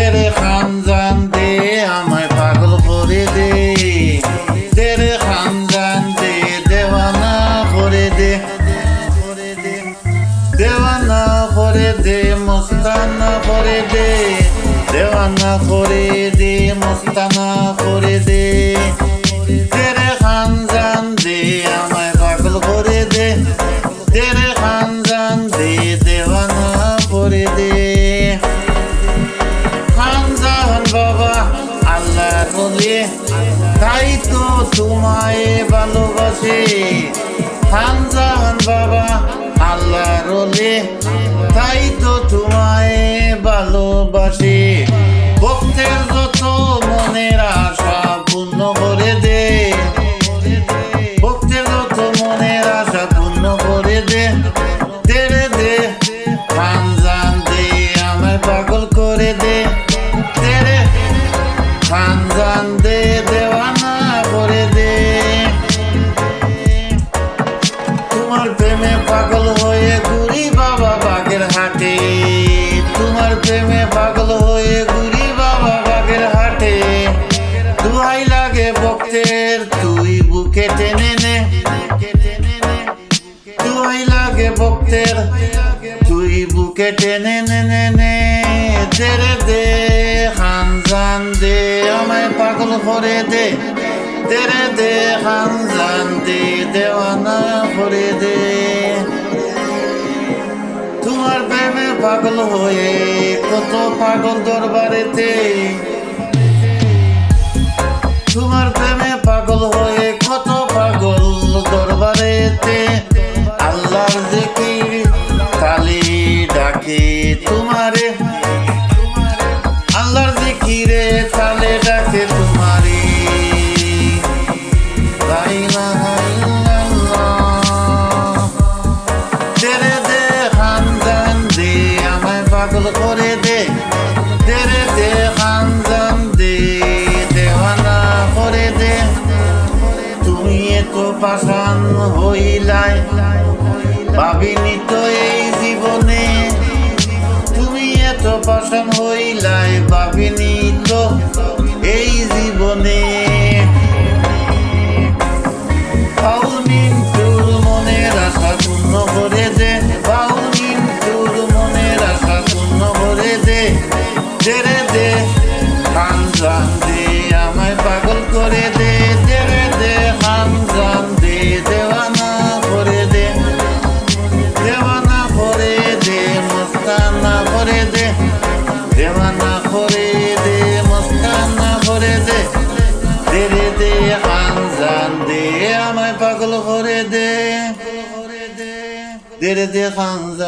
তেরে খানজান দে আমায় পাগল করে দে, তেরে খানজান দে দেওয়ানা করে দে, দেওয়ানা করে দে মস্তানা করে দে, দেওয়ানা করে দে মস্তানা করে দে। তেরে খানজান দে আমায় পাগল করে দে, তেরে খানজান দে দেওয়ানা করে দে। খানজান বাবা আল্লাহর ওলি, তাই তো তোমায় ভালোবাসে। খানজান বাবা আল্লাহর ওলি, তাই তো তোমায় ভালোবাসে। ভক্তের যত মনের আশা পূর্ণ করে দে, ভক্তের যত মনের আশা পূর্ণ করে দে। তেরে দে খানজান দে আমায় পাগল করে দে, তেরে খানজান দে দেওয়ানা করে দে। তোমার প্রেমে পাগল হয়ে ঘুরি বাবা বাগের হাটে, তোমার প্রেমে পাগল হয়ে ঘুরি বাবা বাগের হাটে। দুহাই লাগে ভক্তের তুই বুকে টেনে নে, দুহাই লাগে ভক্তের তুই বুকে টেনে নে নে নে। তেরে দে খানজান দে আমায় পাগল করে দে, তেরে দে খানজান দে দেওয়ানা করে দে। তোমার প্রেমে পাগল হয়ে কত পাগল দরবারেতে, তোমার প্রেমে পাগল হয়ে কত পাগল দরবারেতে। আল্লাহর জিকির তালি ডাকে তোমারে, আল্লাহর জিকিরে তালে ডাকে তোমারে। লা ইলাহা ইল্লাল্লাহ। তেরে দে খানজান দে আমায় পাগল করে দে, তেরে দে খানজান দে দেওয়ানা করে দে। তুমি এত পাষাণ হইলাই ভাবিনি তো এই জীবনে, তুমি এত পাষাণ হইলাই ভাবিনি তো এই জীবনে। বাউল মিন্টুর মনের আশা পূর্ণ করে দে, বাউল মিন্টুর মনের আশা পূর্ণ করে দে। তেরে দে খানজান দে আমায় পাগল করে দে, তেরে দে খানজান দে দেওয়ানা করে দে, দেওয়ানা করে দে মস্তানা করে দে, দেওয়ানা করে দে মস্তানা করে দে। তেরে দে খানজান দে আমায় পাগল করে দে, তেরে দে খানজান।